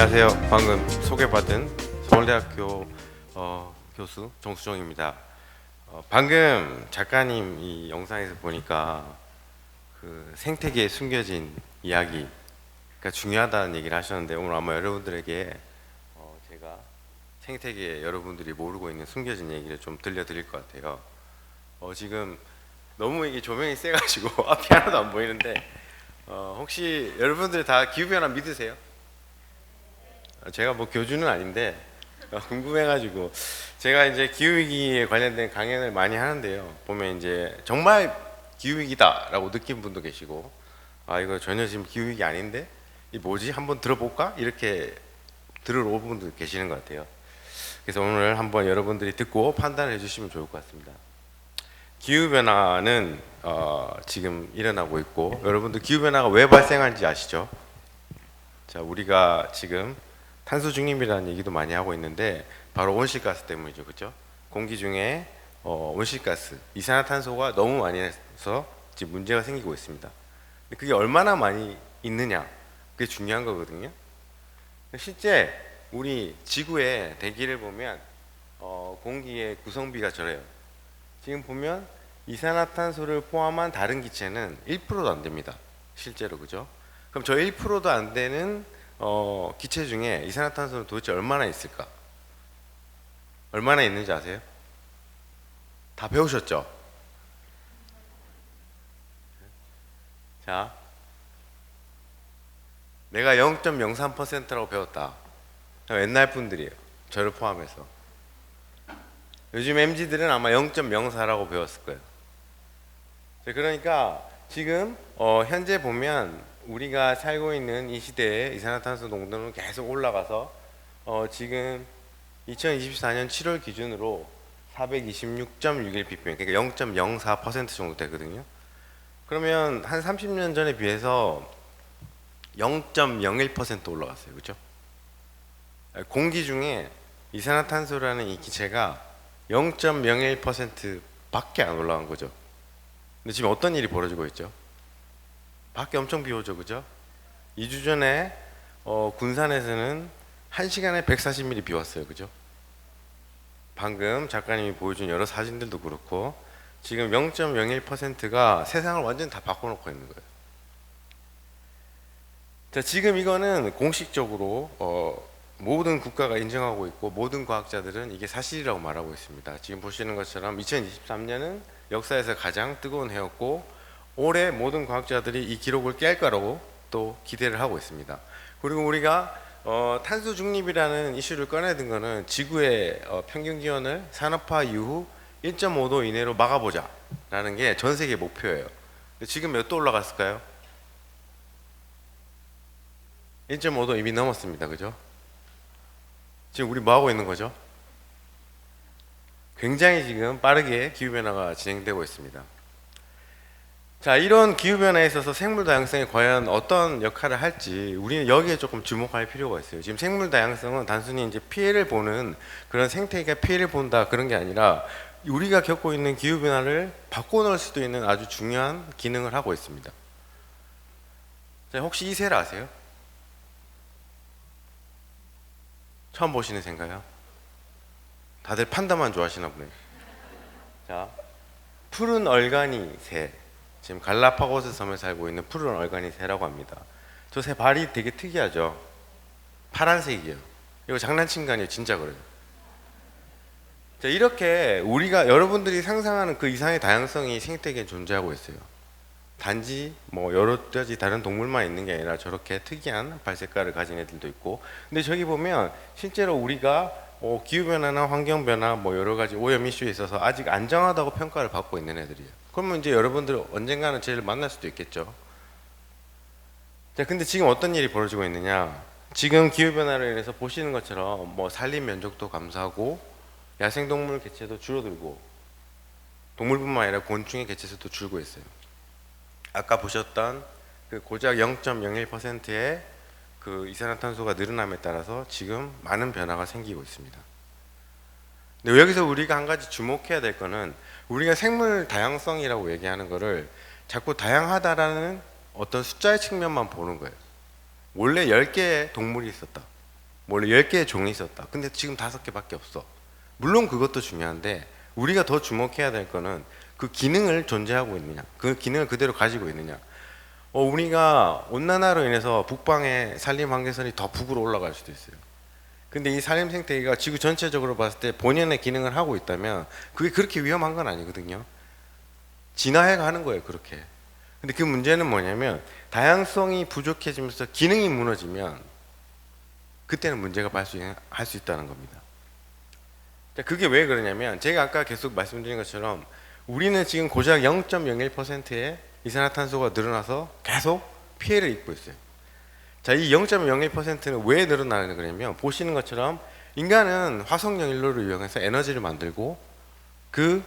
안녕하세요. 방금 소개받은 서울대학교 교수 정수정입니다. 방금 작가님 이 영상에서 보니까 그 생태계에 숨겨진 이야기가 중요하다는 얘기를 하셨는데, 오늘 아마 여러분들에게 제가 생태계에 여러분들이 모르고 있는 숨겨진 얘기를 좀 들려드릴 것 같아요. 지금 너무 이게 조명이 세가지고 앞이 하나도 안 보이는데, 혹시 여러분들 다 기후변화 믿으세요? 제가 뭐 교주는 아닌데 궁금해가지고 제가 이제 기후위기에 관련된 강연을 많이 하는데요. 보면 이제 정말 기후위기다라고 느낀 분도 계시고, 아 이거 전혀 지금 기후위기 아닌데 이 뭐지 한번 들어볼까 이렇게 들으러 온 분도 계시는 것 같아요. 그래서 오늘 한번 여러분들이 듣고 판단해 주시면 좋을 것 같습니다. 기후변화는 지금 일어나고 있고, 여러분들 기후변화가 왜 발생하는지 아시죠? 자, 우리가 지금 탄소 중립이라는 얘기도 많이 하고 있는데 바로 온실가스 때문이죠, 그렇죠? 공기 중에 온실가스, 이산화탄소가 너무 많이 해서 지금 문제가 생기고 있습니다. 근데 그게 얼마나 많이 있느냐, 그게 중요한 거거든요. 실제 우리 지구의 대기를 보면 공기의 구성비가 저래요. 지금 보면 이산화탄소를 포함한 다른 기체는 1%도 안 됩니다, 실제로, 그죠? 그럼 저 1%도 안 되는 기체 중에 이산화탄소는 도대체 얼마나 있을까? 얼마나 있는지 아세요? 다 배우셨죠? 자, 내가 0.03%라고 배웠다. 옛날 분들이에요, 저를 포함해서. 요즘 MZ들은 아마 0.04라고 배웠을 거예요. 그러니까 지금 현재 보면 우리가 살고 있는 이 시대에 이산화탄소 농도는 계속 올라가서 지금 2024년 7월 기준으로 426.61ppm, 그러니까 0.04% 정도 되거든요. 그러면 한 30년 전에 비해서 0.01% 올라갔어요, 그렇죠? 공기 중에 이산화탄소라는 이 기체가 0.01% 밖에 안 올라간 거죠. 근데 지금 어떤 일이 벌어지고 있죠? 밖에 엄청 비 오죠, 그죠? 2주 전에 군산에서는 1시간에 140mm 비 왔어요, 그죠? 방금 작가님이 보여준 여러 사진들도 그렇고 지금 0.01%가 세상을 완전히 다 바꿔놓고 있는 거예요. 자, 지금 이거는 공식적으로 모든 국가가 인정하고 있고 모든 과학자들은 이게 사실이라고 말하고 있습니다. 지금 보시는 것처럼 2023년은 역사에서 가장 뜨거운 해였고, 올해 모든 과학자들이 이 기록을 깰 거라고 또 기대를 하고 있습니다. 그리고 우리가 탄소 중립이라는 이슈를 꺼내든 거는 지구의 평균 기온을 산업화 이후 1.5도 이내로 막아보자 라는 게 전 세계 목표예요. 근데 지금 몇 도 올라갔을까요? 1.5도 이미 넘었습니다, 그죠? 지금 우리 뭐 하고 있는 거죠? 굉장히 지금 빠르게 기후변화가 진행되고 있습니다. 자, 이런 기후변화에 있어서 생물 다양성이 과연 어떤 역할을 할지 우리는 여기에 조금 주목할 필요가 있어요. 지금 생물 다양성은 단순히 이제 피해를 보는, 그런 생태계가 피해를 본다 그런 게 아니라 우리가 겪고 있는 기후변화를 바꿔놓을 수도 있는 아주 중요한 기능을 하고 있습니다. 자, 혹시 이 새를 아세요? 처음 보시는 새인가요? 다들 판다만 좋아하시나 보네요. 자, 푸른 얼간이 새, 지금 갈라파고스 섬에 살고 있는 푸른 얼간이 새라고 합니다. 저 새 발이 되게 특이하죠? 파란색이에요. 이거 장난친 거 아니에요, 진짜 그래요. 자, 이렇게 우리가 여러분들이 상상하는 그 이상의 다양성이 생태계에 존재하고 있어요. 단지 뭐 여러 가지 다른 동물만 있는 게 아니라 저렇게 특이한 발 색깔을 가진 애들도 있고, 근데 저기 보면 실제로 우리가 기후변화나 환경변화 뭐 여러 가지 오염 이슈에 있어서 아직 안정하다고 평가를 받고 있는 애들이에요. 그러면 이제 여러분들 언젠가는 쟤를 만날 수도 있겠죠. 자, 근데 지금 어떤 일이 벌어지고 있느냐? 지금 기후변화로 인해서 보시는 것처럼 뭐 산림 면적도 감소하고 야생동물 개체도 줄어들고, 동물뿐만 아니라 곤충의 개체수도 줄고 있어요. 아까 보셨던 그 고작 0.01%의 그 이산화탄소가 늘어남에 따라서 지금 많은 변화가 생기고 있습니다. 근데 여기서 우리가 한 가지 주목해야 될 거는, 우리가 생물 다양성이라고 얘기하는 거를 자꾸 다양하다라는 어떤 숫자의 측면만 보는 거예요. 원래 10개의 동물이 있었다, 원래 10개의 종이 있었다. 근데 지금 5개밖에 없어. 물론 그것도 중요한데 우리가 더 주목해야 될 거는 그 기능을 존재하고 있느냐, 그 기능을 그대로 가지고 있느냐. 우리가 온난화로 인해서 북방의 산림 한계선이 더 북으로 올라갈 수도 있어요. 근데 이 산림 생태계가 지구 전체적으로 봤을 때 본연의 기능을 하고 있다면 그게 그렇게 위험한 건 아니거든요. 진화해 가는 거예요, 그렇게. 근데 그 문제는 뭐냐면 다양성이 부족해지면서 기능이 무너지면 그때는 문제가 할 수 있다는 겁니다. 그게 왜 그러냐면 제가 아까 계속 말씀드린 것처럼 우리는 지금 고작 0.01%의 이산화탄소가 늘어나서 계속 피해를 입고 있어요. 자, 이 0.01%는 왜 늘어나는 거냐면 보시는 것처럼 인간은 화석연 연료를 이용해서 에너지를 만들고 그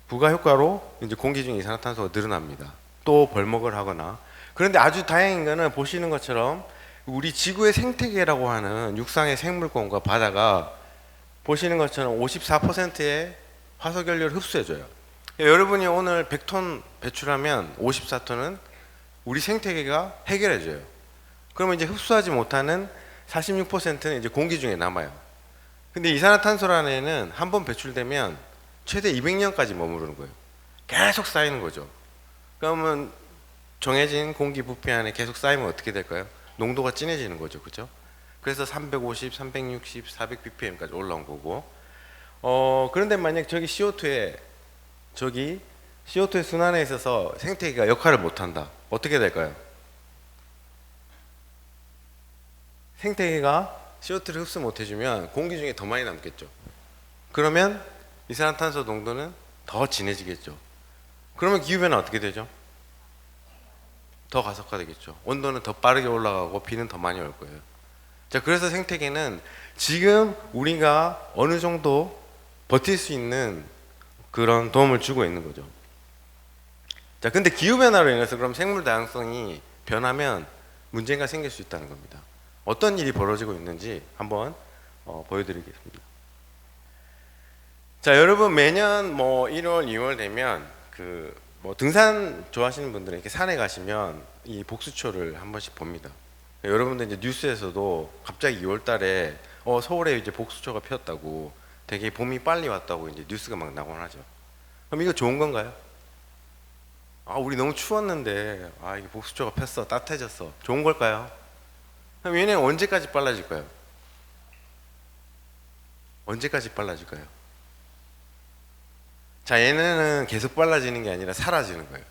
부가 효과로 이제 공기 중에 이산화탄소가 늘어납니다. 또 벌목을 하거나. 그런데 아주 다행인 거는 보시는 것처럼 우리 지구의 생태계라고 하는 육상의 생물권과 바다가 보시는 것처럼 54%의 화석연료를 흡수해줘요. 여러분이 오늘 100톤 배출하면 54톤은 우리 생태계가 해결해줘요. 그러면 이제 흡수하지 못하는 46%는 이제 공기 중에 남아요. 근데 이산화탄소라는 애는 한 번 배출되면 최대 200년까지 머무르는 거예요. 계속 쌓이는 거죠. 그러면 정해진 공기 부피 안에 계속 쌓이면 어떻게 될까요? 농도가 진해지는 거죠. 그죠? 그래서 350, 360, 400 ppm까지 올라온 거고. 그런데 만약 저기 CO2의 순환에 있어서 생태계가 역할을 못한다. 어떻게 될까요? 생태계가 CO2를 흡수 못해주면 공기 중에 더 많이 남겠죠. 그러면 이산화탄소 농도는 더 진해지겠죠. 그러면 기후변화 어떻게 되죠? 더 가속화되겠죠. 온도는 더 빠르게 올라가고 비는 더 많이 올 거예요. 자, 그래서 생태계는 지금 우리가 어느 정도 버틸 수 있는 그런 도움을 주고 있는 거죠. 자, 근데 기후변화로 인해서 그럼 생물 다양성이 변하면 문제가 생길 수 있다는 겁니다. 어떤 일이 벌어지고 있는지 한번 보여드리겠습니다. 자, 여러분 매년 뭐 1월, 2월 되면 뭐 등산 좋아하시는 분들은 이렇게 산에 가시면 이 복수초를 한 번씩 봅니다. 여러분들 이제 뉴스에서도 갑자기 2월 달에 서울에 이제 복수초가 피었다고 되게 봄이 빨리 왔다고 이제 뉴스가 막 나곤 하죠. 그럼 이거 좋은 건가요? 우리 너무 추웠는데 이게 복수초가 폈어, 따뜻해졌어. 좋은 걸까요? 그럼 얘네는 언제까지 빨라질까요? 언제까지 빨라질까요? 자, 얘네는 계속 빨라지는 게 아니라 사라지는 거예요.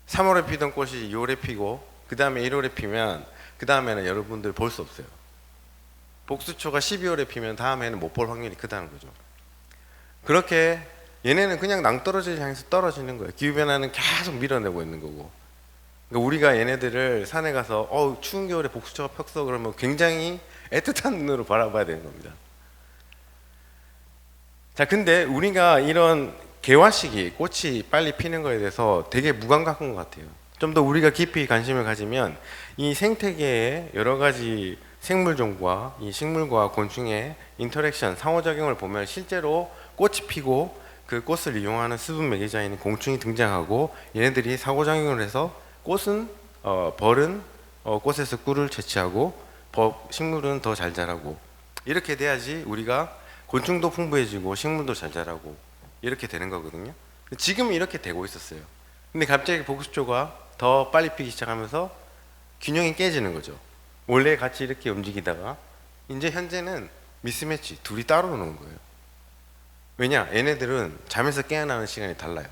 3월에 피던 꽃이 2월에 피고 그 다음에 1월에 피면 그 다음에는 여러분들 볼 수 없어요. 복수초가 12월에 피면 다음에는 못 볼 확률이 크다는 거죠. 그렇게 얘네는 그냥 낭떠러지를 향해서 떨어지는 거예요. 기후변화는 계속 밀어내고 있는 거고. 그러니까 우리가 얘네들을 산에 가서 추운 겨울에 복수초가 폈어 그러면 굉장히 애틋한 눈으로 바라봐야 되는 겁니다. 자, 근데 우리가 이런 개화 시기, 꽃이 빨리 피는 거에 대해서 되게 무감각한 것 같아요. 좀 더 우리가 깊이 관심을 가지면 이 생태계의 여러 가지 생물종과 이 식물과 곤충의 인터랙션, 상호작용을 보면 실제로 꽃이 피고 그 꽃을 이용하는 수분 매개자인 공충이 등장하고 얘네들이 상호작용을 해서 벌은 꽃에서 꿀을 채취하고 식물은 더 잘 자라고 이렇게 돼야지 우리가 곤충도 풍부해지고 식물도 잘 자라고 이렇게 되는 거거든요. 지금 이렇게 되고 있었어요. 근데 갑자기 복수초가 더 빨리 피기 시작하면서 균형이 깨지는 거죠. 원래 같이 이렇게 움직이다가 이제 현재는 미스매치, 둘이 따로 노는 거예요. 왜냐? 얘네들은 잠에서 깨어나는 시간이 달라요.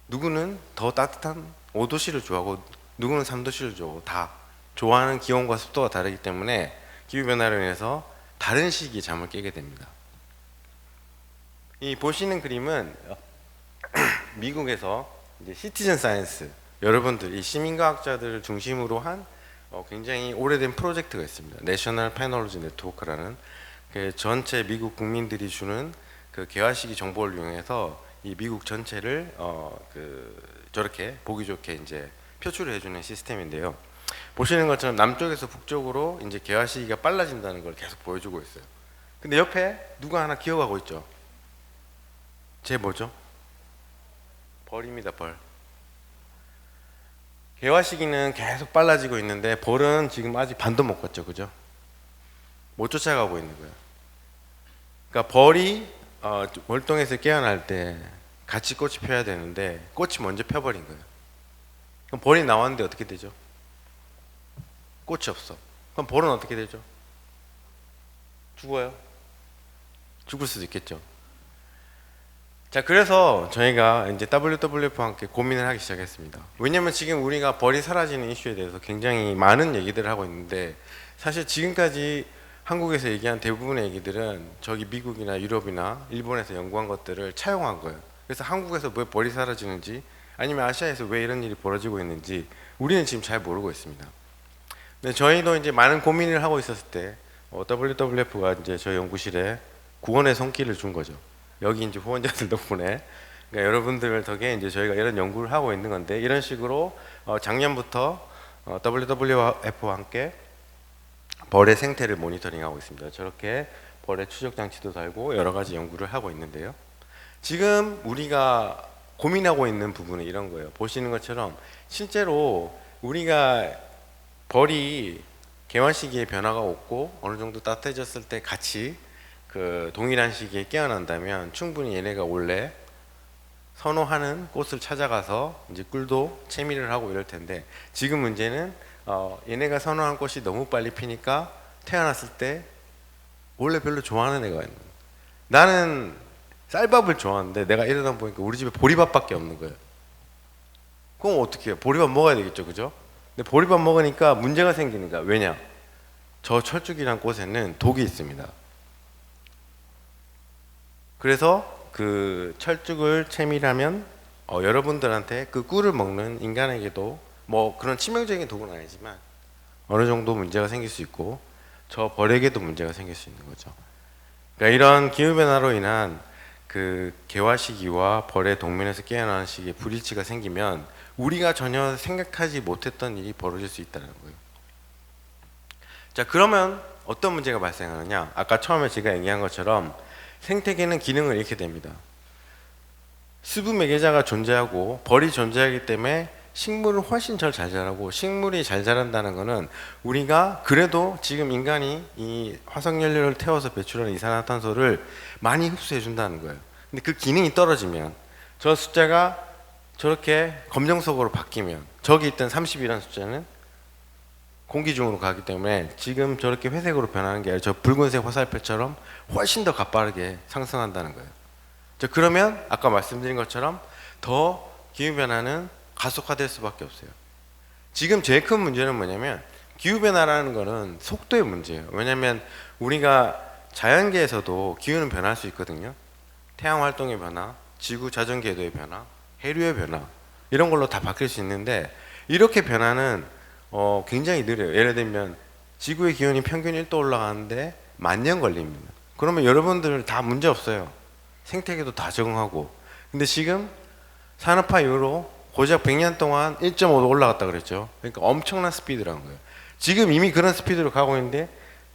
누구는 더 따뜻한 5도씨를 좋아하고 누구는 3도씨를 좋아하고 다 좋아하는 기온과 습도가 다르기 때문에 기후변화로 인해서 다른 시기에 잠을 깨게 됩니다. 이 보시는 그림은 미국에서 이제 시티즌 사이언스, 여러분들 이 시민과학자들을 중심으로 한 굉장히 오래된 프로젝트가 있습니다. 내셔널 페놀로지 네트워크라는 그 전체 미국 국민들이 주는 그 개화시기 정보를 이용해서 이 미국 전체를 저렇게 보기 좋게 이제 표출을 해주는 시스템인데요. 보시는 것처럼 남쪽에서 북쪽으로 이제 개화 시기가 빨라진다는 걸 계속 보여주고 있어요. 근데 옆에 누가 하나 기어가고 있죠. 쟤 뭐죠? 벌입니다. 벌. 개화 시기는 계속 빨라지고 있는데 벌은 지금 아직 반도 못 갔죠, 그죠? 못 쫓아가고 있는 거예요. 그러니까 벌이 월동에서 깨어날 때 같이 꽃이 펴야 되는데 꽃이 먼저 펴버린 거예요. 그럼 벌이 나왔는데 어떻게 되죠? 꽃이 없어. 그럼 벌은 어떻게 되죠? 죽어요. 죽을 수도 있겠죠. 자, 그래서 저희가 이제 WWF와 함께 고민을 하기 시작했습니다. 왜냐면 지금 우리가 벌이 사라지는 이슈에 대해서 굉장히 많은 얘기들을 하고 있는데, 사실 지금까지 한국에서 얘기한 대부분의 얘기들은 저기 미국이나 유럽이나 일본에서 연구한 것들을 차용한 거예요. 그래서 한국에서 왜 벌이 사라지는지, 아니면 아시아에서 왜 이런 일이 벌어지고 있는지 우리는 지금 잘 모르고 있습니다. 근데 저희도 이제 많은 고민을 하고 있었을 때 WWF가 이제 저희 연구실에 구원의 손길을 준 거죠. 여기 이제 후원자들 덕분에, 그러니까 여러분들 덕에 이제 저희가 이런 연구를 하고 있는 건데, 이런 식으로 작년부터 WWF와 함께 벌의 생태를 모니터링하고 있습니다. 저렇게 벌의 추적 장치도 달고 여러 가지 연구를 하고 있는데요. 지금 우리가 고민하고 있는 부분은 이런 거예요. 보시는 것처럼 실제로 우리가 벌이 개화 시기에 변화가 없고 어느 정도 따뜻해졌을 때 같이 그 동일한 시기에 깨어난다면 충분히 얘네가 원래 선호하는 꽃을 찾아가서 이제 꿀도 채미를 하고 이럴 텐데, 지금 문제는 얘네가 선호한 꽃이 너무 빨리 피니까 태어났을 때 원래 별로 좋아하는 애가 있는 거예요. 나는 쌀밥을 좋아하는데 내가 이러다 보니까 우리 집에 보리밥밖에 없는 거예요. 그럼 어떻게 해요? 보리밥 먹어야 되겠죠, 그죠? 근데 보리밥 먹으니까 문제가 생기는 거야. 왜냐? 저 철쭉이란 꽃에는 독이 있습니다. 그래서 그 철쭉을 채밀하면 여러분들한테 그 꿀을 먹는 인간에게도 뭐 그런 치명적인 독은 아니지만 어느 정도 문제가 생길 수 있고, 저 벌에게도 문제가 생길 수 있는 거죠. 그러니까 이런 기후변화로 인한 그 개화 시기와 벌의 동면에서 깨어나는 시기에 불일치가 생기면 우리가 전혀 생각하지 못했던 일이 벌어질 수 있다는 거예요. 자, 그러면 어떤 문제가 발생하느냐? 아까 처음에 제가 얘기한 것처럼 생태계는 기능을 잃게 됩니다. 수분 매개자가 존재하고 벌이 존재하기 때문에 식물은 훨씬 잘 자라고, 식물이 잘 자란다는 것은 우리가 그래도 지금 인간이 이 화석연료를 태워서 배출하는 이산화탄소를 많이 흡수해 준다는 거예요. 근데 그 기능이 떨어지면, 저 숫자가 저렇게 검정색으로 바뀌면 저기 있던 30이라는 숫자는 공기 중으로 가기 때문에 지금 저렇게 회색으로 변하는 게 아니라 저 붉은색 화살표처럼 훨씬 더 가빠르게 상승한다는 거예요. 자, 그러면 아까 말씀드린 것처럼 더 기후변화는 가속화될 수밖에 없어요. 지금 제일 큰 문제는 뭐냐면 기후변화라는 거는 속도의 문제예요. 왜냐하면 우리가 자연계에서도 기후는 변할 수 있거든요. 태양활동의 변화, 지구 자전궤도의 변화, 해류의 변화, 이런 걸로 다 바뀔 수 있는데, 이렇게 변화는 굉장히 느려요. 예를 들면 지구의 기온이 평균 1도 올라가는데 10,000년 걸립니다. 그러면 여러분들 다 문제 없어요. 생태계도 다 적응하고. 근데 지금 산업화 이후로 고작 100년 동안 1.5도 올라갔다 그랬죠. 그러니까 엄청난 스피드라는 거예요. 지금 이미 그런 스피드로 가고 있는데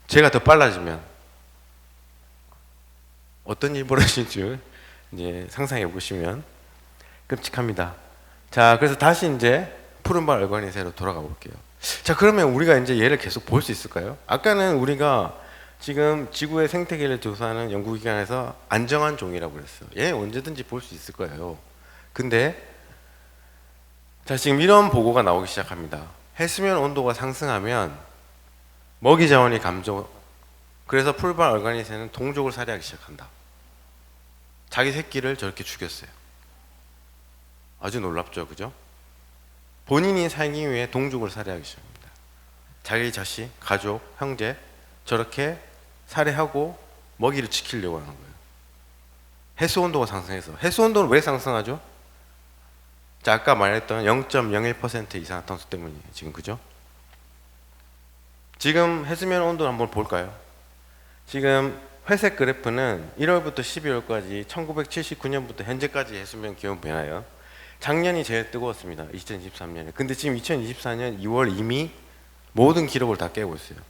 제가 더 빨라지면 어떤 일이 벌어질지 이제 상상해 보시면 끔찍합니다. 자, 그래서 다시 이제 푸른발 얼간이새로 돌아가 볼게요. 자, 그러면 우리가 이제 얘를 계속 볼 수 있을까요? 아까는 우리가 지금 지구의 생태계를 조사하는 연구기관에서 안정한 종이라고 그랬어요. 얘 언제든지 볼 수 있을 거예요. 근데 자, 지금 이런 보고가 나오기 시작합니다. 해수면 온도가 상승하면 먹이 자원이 감소, 그래서 푸른발 얼간이새는 동족을 살해하기 시작한다. 자기 새끼를 저렇게 죽였어요. 아주 놀랍죠, 그죠? 본인이 살기 위해 동족을 살해하기 시작합니다. 자기 자식, 가족, 형제 저렇게 살해하고 먹이를 지키려고 하는 거예요. 해수 온도가 상승해서. 해수 온도는 왜 상승하죠? 자, 아까 말했던 0.01% 이산화탄소 때문이에요. 지금, 그죠? 지금 해수면 온도 한번 볼까요? 지금 회색 그래프는 1월부터 12월까지 1979년부터 현재까지 해수면 기온 변화예요. 작년이 제일 뜨거웠습니다. 2023년에. 근데 지금 2024년 2월 이미 모든 기록을 다 깨고 있어요.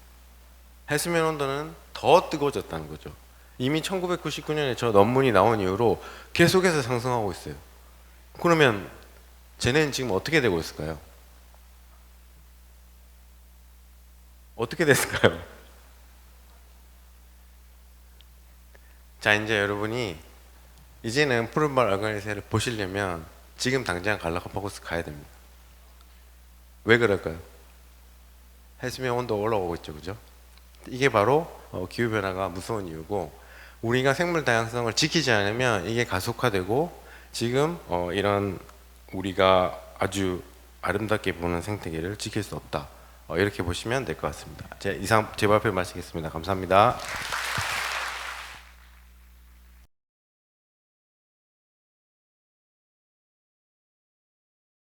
해수면 온도는 더 뜨거워졌다는 거죠. 이미 1999년에 저 논문이 나온 이후로 계속해서 상승하고 있어요. 그러면 쟤네는 지금 어떻게 되고 있을까요? 어떻게 됐을까요? 자, 이제 여러분이 이제는 푸른말 얼간이새를 보시려면 지금 당장 갈라파고스 가야 됩니다. 왜 그럴까요? 해수면 온도가 올라오고 있죠, 그죠? 이게 바로 기후 변화가 무서운 이유고, 우리가 생물 다양성을 지키지 않으면 이게 가속화되고, 지금 이런 우리가 아주 아름답게 보는 생태계를 지킬 수 없다. 이렇게 보시면 될 것 같습니다. 이상 제 발표 마치겠습니다. 감사합니다.